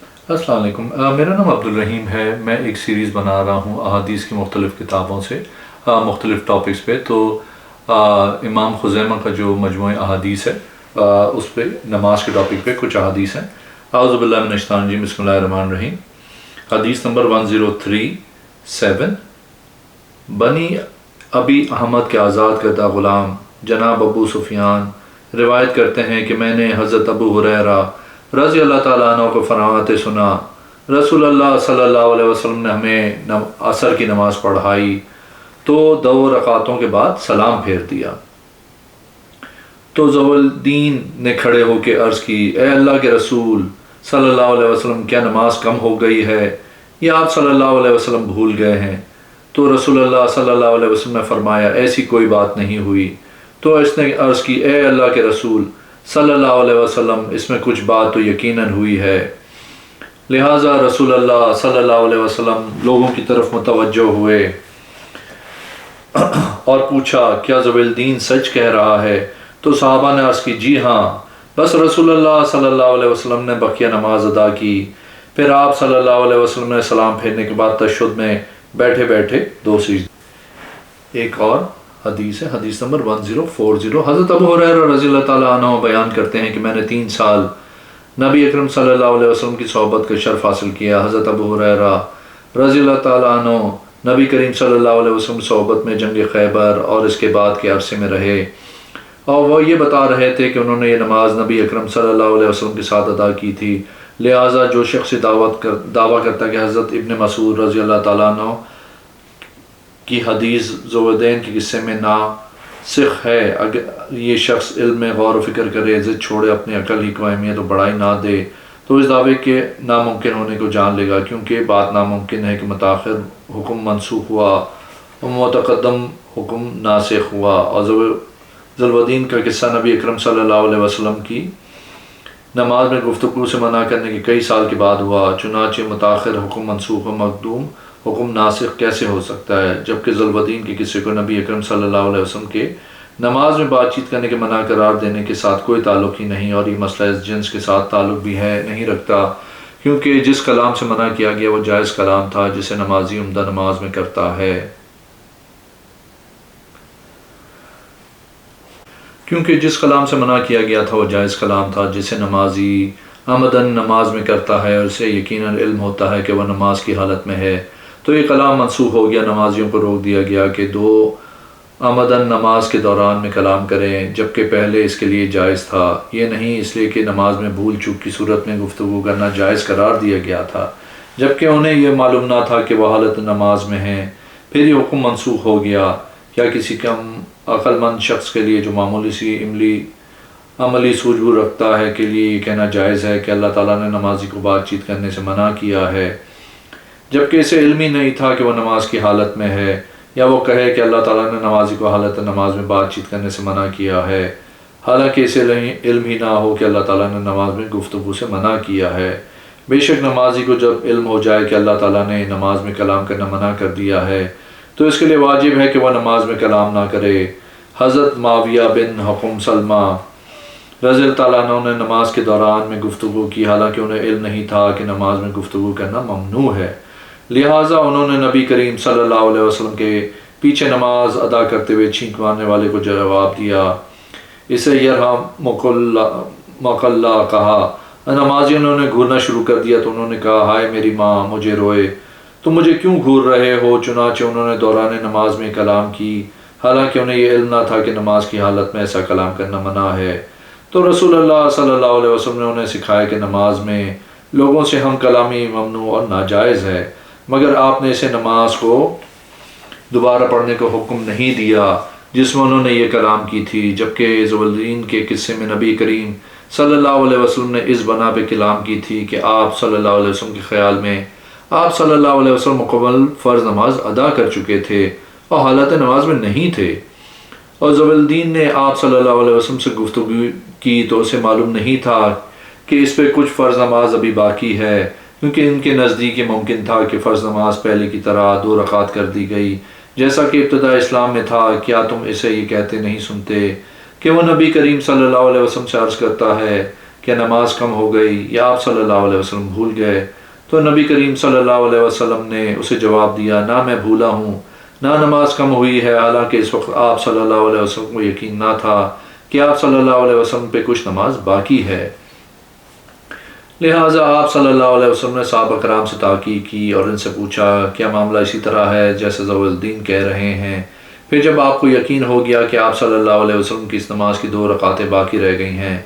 السلام علیکم، میرا نام عبدالرحیم ہے۔ میں ایک سیریز بنا رہا ہوں احادیث کی مختلف کتابوں سے مختلف ٹاپکس پہ۔ تو امام خزیمہ کا جو مجموعہ احادیث ہے اس پہ نماز کے ٹاپک پہ کچھ احادیث ہیں۔ اعوذ باللہ من الشیطان الرجیم، بسم اللہ الرحمن الرحیم۔ حدیث نمبر 1037، بنی ابی احمد کے آزاد کردہ غلام جناب ابو سفیان روایت کرتے ہیں کہ میں نے حضرت ابو ہریرہ رضی اللہ تعالیٰ عنہ کو فرماتے سنا، رسول اللہ صلی اللہ علیہ وسلم نے ہمیں عصر کی نماز پڑھائی تو 2 رکعتوں کے بعد سلام پھیر دیا۔ تو زوالدین نے کھڑے ہو کے عرض کی، اے اللہ کے رسول صلی اللہ علیہ وسلم، کیا نماز کم ہو گئی ہے یا آپ صلی اللہ علیہ وسلم بھول گئے ہیں؟ تو رسول اللہ صلی اللہ علیہ وسلم نے فرمایا، ایسی کوئی بات نہیں ہوئی۔ تو اس نے عرض کی، اے اللہ کے رسول صلی اللہ علیہ وسلم، اس میں کچھ بات تو یقیناً ہوئی ہے۔ لہٰذا رسول اللہ صلی اللہ علیہ وسلم لوگوں کی طرف متوجہ ہوئے اور پوچھا، کیا زوالدین سچ کہہ رہا ہے؟ تو صحابہ نے عرض کی، جی ہاں۔ بس رسول اللہ صلی اللہ علیہ وسلم نے بقیہ نماز ادا کی۔ پھر آپ صلی اللہ علیہ وسلم نے سلام پھیرنے کے بعد تشہد میں بیٹھے بیٹھے 2 سجدے۔ ایک اور حدیث ہے، حدیث نمبر 1040۔ حضرت ابو ہریرہ رضی اللہ تعالیٰ عنہ بیان کرتے ہیں کہ میں نے 3 سال نبی اکرم صلی اللہ علیہ وسلم کی صحبت کا شرف حاصل کیا۔ حضرت ابو ہریرہ رضی اللہ تعالیٰ عنہ نبی کریم صلی اللہ علیہ وسلم صحبت میں جنگ خیبر اور اس کے بعد کے عرصے میں رہے، اور وہ یہ بتا رہے تھے کہ انہوں نے یہ نماز نبی اکرم صلی اللہ علیہ وسلم کے ساتھ ادا کی تھی۔ لہٰذا جو شخص دعویٰ کرتا ہے کہ حضرت ابن مسعود رضی اللہ تعالیٰ عنہ کی حدیث زوالدین کے قصے میں ناسخ ہے، اگر یہ شخص علم میں غور و فکر کرے، ضد چھوڑے، اپنی عقل ہی کو اہمیت و بڑائی نہ دے، تو اس دعوے کے ناممکن ہونے کو جان لے گا، کیونکہ بات ناممکن ہے کہ متاخر حکم منسوخ ہوا اور متقدم حکم ناسخ ہوا۔ اور ذوالدین کا قصہ نبی اکرم صلی اللہ علیہ وسلم کی نماز میں گفتگو سے منع کرنے کے کئی سال کے بعد ہوا، چنانچہ متاخر حکم منسوخ و مقدوم حکم ناسخ کیسے ہو سکتا ہے، جبکہ ذوالدین کے قصے کو نبی اکرم صلی اللہ علیہ وسلم کے نماز میں بات چیت کرنے کے منع قرار دینے کے ساتھ کوئی تعلق ہی نہیں، اور یہ مسئلہ اس جنس کے ساتھ تعلق بھی نہیں رکھتا، کیونکہ جس کلام سے منع کیا گیا وہ جائز کلام تھا جسے نمازی عمدہ نماز میں کرتا ہے۔ کیونکہ جس کلام سے منع کیا گیا تھا وہ جائز کلام تھا جسے نمازی عمدن نماز میں کرتا ہے، اور اسے یقیناً علم ہوتا ہے کہ وہ نماز کی حالت میں ہے، تو یہ کلام منسوخ ہو گیا۔ نمازیوں کو روک دیا گیا کہ 2 عمدن نماز کے دوران میں کلام کریں، جبکہ پہلے اس کے لیے جائز تھا۔ یہ نہیں اس لیے کہ نماز میں بھول چوک کی صورت میں گفتگو کرنا جائز قرار دیا گیا تھا، جبکہ انہیں یہ معلوم نہ تھا کہ وہ حالت نماز میں ہیں۔ پھر یہ حکم منسوخ ہو گیا۔ کیا کسی کم عقل مند شخص کے لیے جو معمولی سی عملی سوجھ بوجھ رکھتا ہے کے لیے یہ کہنا جائز ہے کہ اللہ تعالیٰ نے نمازی کو بات چیت کرنے سے منع کیا ہے، جبکہ اسے علم ہی نہیں تھا کہ وہ نماز کی حالت میں ہے، یا وہ کہے کہ اللہ تعالیٰ نے نمازی کو حالت نماز میں بات چیت کرنے سے منع کیا ہے، حالانکہ اسے علم ہی نہ ہو کہ اللہ تعالیٰ نے نماز میں گفتگو سے منع کیا ہے۔ بے شک نمازی کو جب علم ہو جائے کہ اللہ تعالیٰ نے نماز میں کلام کرنا منع کر دیا ہے تو اس کے لیے واجب ہے کہ وہ نماز میں کلام نہ کرے۔ حضرت معاویہ بن حکم سلمہ رضی اللہ تعالیٰ عنہ نے نماز کے دوران میں گفتگو کی، حالانکہ انہیں علم نہیں تھا کہ نماز میں گفتگو کرنا ممنوع ہے، لہٰذا انہوں نے نبی کریم صلی اللہ علیہ وسلم کے پیچھے نماز ادا کرتے ہوئے چھینک مارنے والے کو جواب دیا، اسے یرحمک اللہ کہا۔ نمازیوں نے گھورنا شروع کر دیا تو انہوں نے کہا، ہائے میری ماں، مجھے روئے، تم مجھے کیوں گھور رہے ہو؟ چنانچہ انہوں نے دوران نماز میں کلام کی، حالانکہ انہیں یہ علم نہ تھا کہ نماز کی حالت میں ایسا کلام کرنا منع ہے۔ تو رسول اللہ صلی اللہ علیہ وسلم نے انہیں سکھایا کہ نماز میں لوگوں سے ہم کلامی ممنوع اور ناجائز ہے، مگر آپ نے اسے نماز کو دوبارہ پڑھنے کا حکم نہیں دیا جس میں انہوں نے یہ کلام کی تھی، جبکہ زوالدین کے قصے میں نبی کریم صلی اللہ علیہ وسلم نے اس بنا پہ کلام کی تھی کہ آپ صلی اللہ علیہ وسلم کے خیال میں آپ صلی اللہ علیہ وسلم مکمل فرض نماز ادا کر چکے تھے اور حالت نماز میں نہیں تھے، اور زوالدین نے آپ صلی اللہ علیہ وسلم سے گفتگو کی تو اسے معلوم نہیں تھا کہ اس پہ کچھ فرض نماز ابھی باقی ہے، کیونکہ ان کے نزدیک یہ ممکن تھا کہ فرض نماز پہلے کی طرح 2 رکعت کر دی گئی جیسا کہ ابتدا اسلام میں تھا۔ کیا تم اسے یہ کہتے نہیں سنتے کہ وہ نبی کریم صلی اللہ علیہ وسلم سے عرض کرتا ہے کہ کہ نماز کم ہو گئی یا آپ صلی اللہ علیہ وسلم بھول گئے؟ تو نبی کریم صلی اللہ علیہ وسلم نے اسے جواب دیا، نہ میں بھولا ہوں نہ نماز کم ہوئی ہے، حالانکہ اس وقت آپ صلی اللہ علیہ وسلم کو یقین نہ تھا کہ آپ صلی اللہ علیہ وسلم پہ کچھ نماز باقی ہے۔ لہٰذا آپ صلی اللہ علیہ وسلم نے صحابہ کرام سے تحقیق کی اور ان سے پوچھا کیا معاملہ اسی طرح ہے جیسے ذو الدین کہہ رہے ہیں؟ پھر جب آپ کو یقین ہو گیا کہ آپ صلی اللہ علیہ وسلم کی اس نماز کی 2 رکعتیں باقی رہ گئی ہیں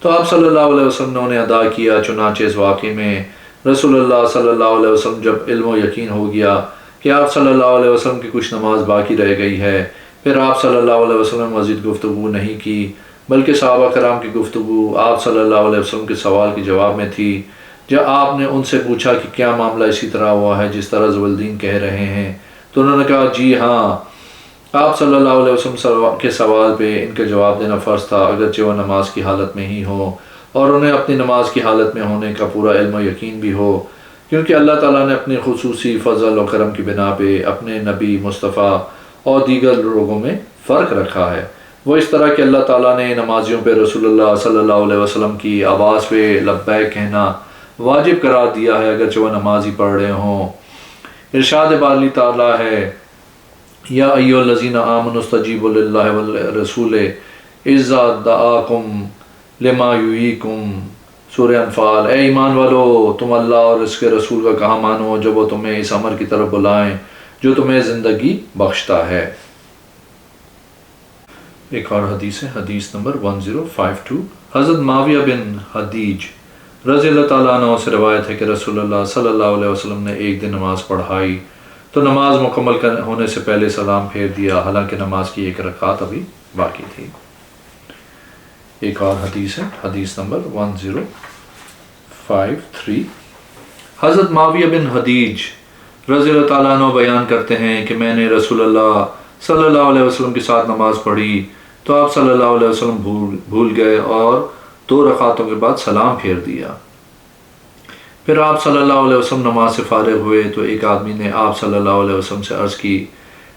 تو آپ صلی اللہ علیہ وسلم نے انہیں ادا کیا۔ چنانچہ اس واقعے میں رسول اللہ صلی اللہ علیہ وسلم جب علم و یقین ہو گیا کہ آپ صلی اللہ علیہ وسلم کی کچھ نماز باقی رہ گئی ہے، پھر آپ صلی اللہ علیہ وسلم نے مزید گفتگو نہیں کی، بلکہ صحابہ کرام کی گفتگو آپ صلی اللہ علیہ وسلم کے سوال کے جواب میں تھی۔ جب آپ نے ان سے پوچھا کہ کیا معاملہ اسی طرح ہوا ہے جس طرح ذو الدین کہہ رہے ہیں، تو انہوں نے کہا جی ہاں، آپ صلی اللہ علیہ وسلم کے سوال پہ ان کا جواب دینا فرض تھا، اگرچہ وہ نماز کی حالت میں ہی ہو اور انہیں اپنی نماز کی حالت میں ہونے کا پورا علم و یقین بھی ہو، کیونکہ اللہ تعالیٰ نے اپنے خصوصی فضل و کرم کی بنا پہ اپنے نبی مصطفیٰ اور دیگر لوگوں میں فرق رکھا ہے۔ وہ اس طرح کہ اللہ تعالیٰ نے نمازیوں پہ رسول اللہ صلی اللہ علیہ وسلم کی آواز پہ لبیک کہنا واجب قرار دیا ہے، اگرچہ وہ نماز ہی پڑھ رہے ہوں۔ ارشاد باری تعالیٰ ہے، یا ایھا الذین آمنوا استجیبوا للہ والرسول اذا دعاکم لما یحییکم، سورہ انفال۔ اے ایمان والو، تم اللہ اور اس کے رسول کا کہا مانو جب وہ تمہیں اس امر کی طرف بلائیں جو تمہیں زندگی بخشتا ہے۔ ایک اور حدیث ہے، حدیث نمبر 1052۔ حضرت معاویہ بن حدیج رضی اللہ تعالیٰ عنہ سے روایت ہے کہ رسول اللہ صلی اللہ علیہ وسلم نے ایک دن نماز پڑھائی تو نماز مکمل ہونے سے پہلے سلام پھیر دیا، حالانکہ نماز کی 1 رکعت ابھی باقی تھی۔ ایک اور حدیث ہے، حدیث نمبر 1053۔ حضرت معاویہ بن حدیج رضی اللہ تعالیٰ عنہ بیان کرتے ہیں کہ میں نے رسول اللہ صلی اللہ علیہ وسلم کے ساتھ نماز پڑھی تو آپ صلی اللہ علیہ وسلم بھول گئے اور 2 رکعتوں کے بعد سلام پھیر دیا۔ پھر آپ صلی اللہ علیہ وسلم نماز سے فارغ ہوئے تو ایک آدمی نے آپ صلی اللہ علیہ وسلم سے عرض کی،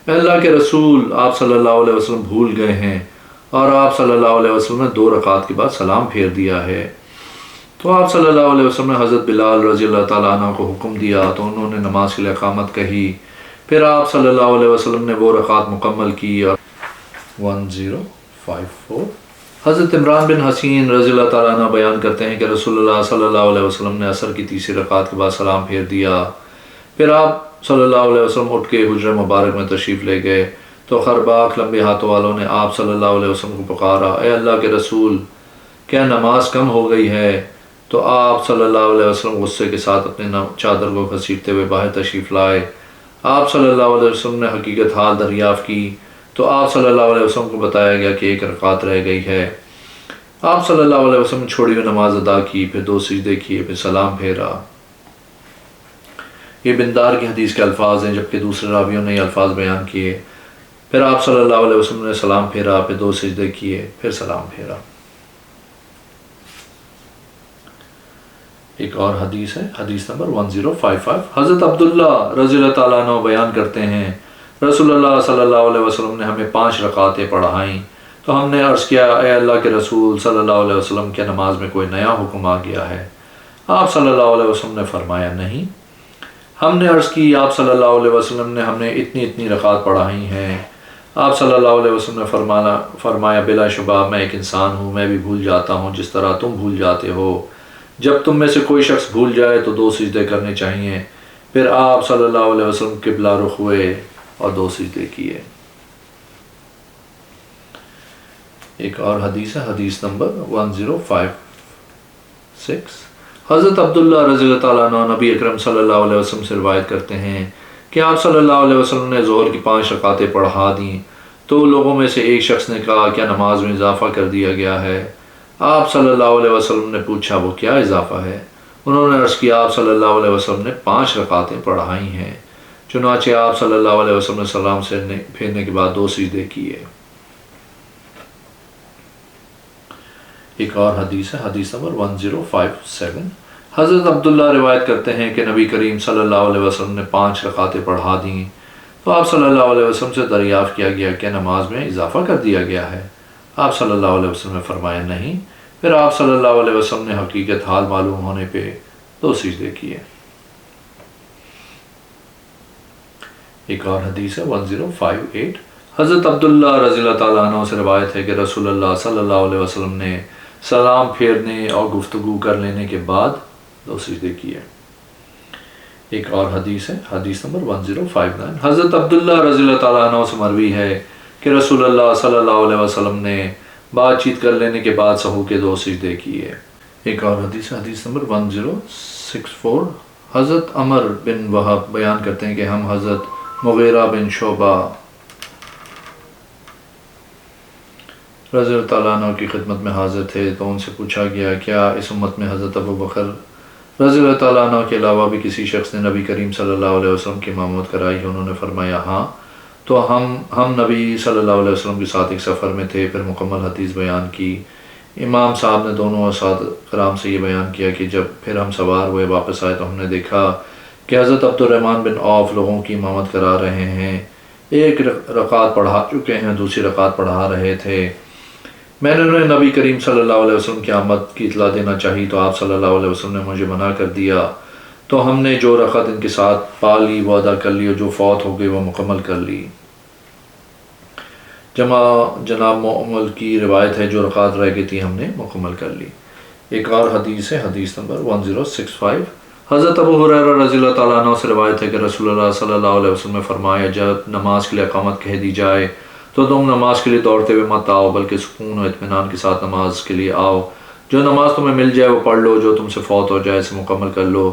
اے اللہ کے رسول، آپ صلی اللہ علیہ وسلم بھول گئے ہیں اور آپ صلی اللہ علیہ وسلم نے 2 رکعت کے بعد سلام پھیر دیا ہے۔ تو آپ صلی اللہ علیہ وسلم نے حضرت بلال رضی اللہ تعالیٰ عنہ کو حکم دیا تو انہوں نے نماز کے لیے اقامت کہی، پھر آپ صلی اللہ علیہ وسلم نے وہ رکعت مکمل کی۔ اور 1054۔ حضرت عمران بن حسین رضی اللہ تعالیٰ عنہ بیان کرتے ہیں کہ رسول اللہ صلی اللہ علیہ وسلم نے عصر کی 3ری رکعت کے بعد سلام پھیر دیا، پھر آپ صلی اللہ علیہ وسلم اٹھ کے حجرہ مبارک میں تشریف لے گئے تو خرباک لمبے ہاتھوں والوں نے آپ صلی اللہ علیہ وسلم کو پکارا، اے اللہ کے رسول، کیا نماز کم ہو گئی ہے؟ تو آپ صلی اللہ علیہ وسلم غصے کے ساتھ اپنے چادر کو گھسیٹتے ہوئے باہر تشریف لائے۔ آپ صلی اللہ علیہ وسلم نے حقیقت حال دریافت کی تو آپ صلی اللہ علیہ وسلم کو بتایا گیا کہ 1 رکعت رہ گئی ہے۔ آپ صلی اللہ علیہ وسلم نے چھوڑی ہوئی نماز ادا کی، پھر 2 سجدے کیے، پھر سلام پھیرا۔ یہ بندار کی حدیث کے الفاظ ہیں، جبکہ دوسرے راویوں نے یہ الفاظ بیان کیے۔ پھر آپ صلی اللہ علیہ وسلم نے سلام پھیرا، پھر 2 سجدے کیے، پھر سلام پھیرا۔ ایک اور حدیث ہے، حدیث نمبر 1055۔ حضرت عبداللہ رضی اللہ تعالیٰ عنہ بیان کرتے ہیں رسول اللہ صلی اللہ علیہ وسلم نے ہمیں 5 رکعتیں پڑھائیں تو ہم نے عرض کیا، اے اللہ کے رسول صلی اللہ علیہ وسلم، کیا نماز میں کوئی نیا حکم آ گیا ہے؟ آپ صلی اللہ علیہ وسلم نے فرمایا نہیں۔ ہم نے عرض کی، آپ صلی اللہ علیہ وسلم نے ہم نے اتنی رکعت پڑھائی ہیں۔ آپ صلی اللہ علیہ وسلم نے فرمایا بلا شبہ میں ایک انسان ہوں، میں بھی بھول جاتا ہوں جس طرح تم بھول جاتے ہو۔ جب تم میں سے کوئی شخص بھول جائے تو 2 سجدے کرنے چاہیے۔ پھر آپ صلی اللہ علیہ وسلم قبلہ رخ ہوئے اور 2 سجدے کیے۔ ایک اور حدیث ہے، حدیث نمبر 1056۔ حضرت عبداللہ رضی اللہ تعالیٰ عنہ نبی اکرم صلی اللہ علیہ وسلم سے روایت کرتے ہیں کہ آپ صلی اللہ علیہ وسلم نے ظہر کی 5 رکعتیں پڑھا دیں تو لوگوں میں سے ایک شخص نے کہا، کیا نماز میں اضافہ کر دیا گیا ہے؟ آپ صلی اللہ علیہ وسلم نے پوچھا، وہ کیا اضافہ ہے؟ انہوں نے عرض کیا، آپ صلی اللہ علیہ وسلم نے 5 رکعتیں پڑھائی ہیں۔ چنانچہ آپ صلی اللہ علیہ وسلم نے سلام سے پھیرنے کے بعد 2 سجدے کیے۔ ایک اور حدیث ہے، حدیث نمبر 1057۔ حضرت عبداللہ روایت کرتے ہیں کہ نبی کریم صلی اللہ علیہ وسلم نے 5 رکعتیں پڑھا دیں تو آپ صلی اللہ علیہ وسلم سے دریافت کیا گیا کہ نماز میں اضافہ کر دیا گیا ہے؟ آپ صلی اللہ علیہ وسلم نے فرمایا نہیں۔ پھر آپ صلی اللہ علیہ وسلم نے حقیقت حال معلوم ہونے پہ 2 سجدے کیے۔ ایک اور حدیث ہے 1058، حضرت عبداللہ رضی اللہ تعالیٰ عنہ سے روایت ہے کہ رسول اللہ صلی اللہ علیہ وسلم نے سلام پھیرنے اور گفتگو کر لینے کے بعد 2 سجدے کیے۔ ایک اور حدیث ہے، حدیث نمبر 1059، حضرت عبداللہ رضی اللہ تعالیٰ عنہ سے مروی ہے کہ رسول اللہ صلی اللہ علیہ وسلم نے بات چیت کر لینے کے بعد سہو کے 2 سجدے کیے۔ ایک اور حدیث ہے، حدیث نمبر 1064، حضرت عمر بن وہب بیان کرتے ہیں کہ ہم حضرت مغیرہ بن شعبہ رضی اللہ تعالیٰ عنہ کی خدمت میں حاضر تھے تو ان سے پوچھا گیا کیا اس امت میں حضرت ابو بکر رضی اللہ تعالیٰ عنہ کے علاوہ بھی کسی شخص نے نبی کریم صلی اللہ علیہ وسلم کی امامت کرائی ہے؟ انہوں نے فرمایا ہاں۔ تو ہم نبی صلی اللہ علیہ وسلم کے ساتھ ایک سفر میں تھے، پھر مکمل حدیث بیان کی۔ امام صاحب نے دونوں اساتذہ کرام سے یہ بیان کیا کہ جب پھر ہم سوار ہوئے واپس آئے تو ہم نے دیکھا کہ حضرت عبد الرحمن بن عوف لوگوں کی امامت کرا رہے ہیں، ایک رکعت پڑھا چکے ہیں، دوسری رکعت پڑھا رہے تھے۔ میں نے انہیں نبی کریم صلی اللہ علیہ وسلم کی آمد کی اطلاع دینا چاہی تو آپ صلی اللہ علیہ وسلم نے مجھے منع کر دیا، تو ہم نے جو رکعت ان کے ساتھ پا لی وہ ادا کر لی اور جو فوت ہو گئی وہ مکمل کر لی۔ جناب معمل کی روایت ہے جو رکعت رہ گئی تھی ہم نے مکمل کر لی۔ ایک اور حدیث ہے، حدیث نمبر 1065، حضرت ابو ہریرہ رضی اللہ تعالیٰ عنہ سے روایت ہے کہ رسول اللہ صلی اللہ علیہ وسلم نے فرمایا جب نماز کے لیے اقامت کہہ دی جائے تو تم نماز کے لیے دوڑتے ہوئے مت آؤ بلکہ سکون و اطمینان کے ساتھ نماز کے لیے آؤ۔ جو نماز تمہیں مل جائے وہ پڑھ لو، جو تم سے فوت ہو جائے اسے مکمل کر لو۔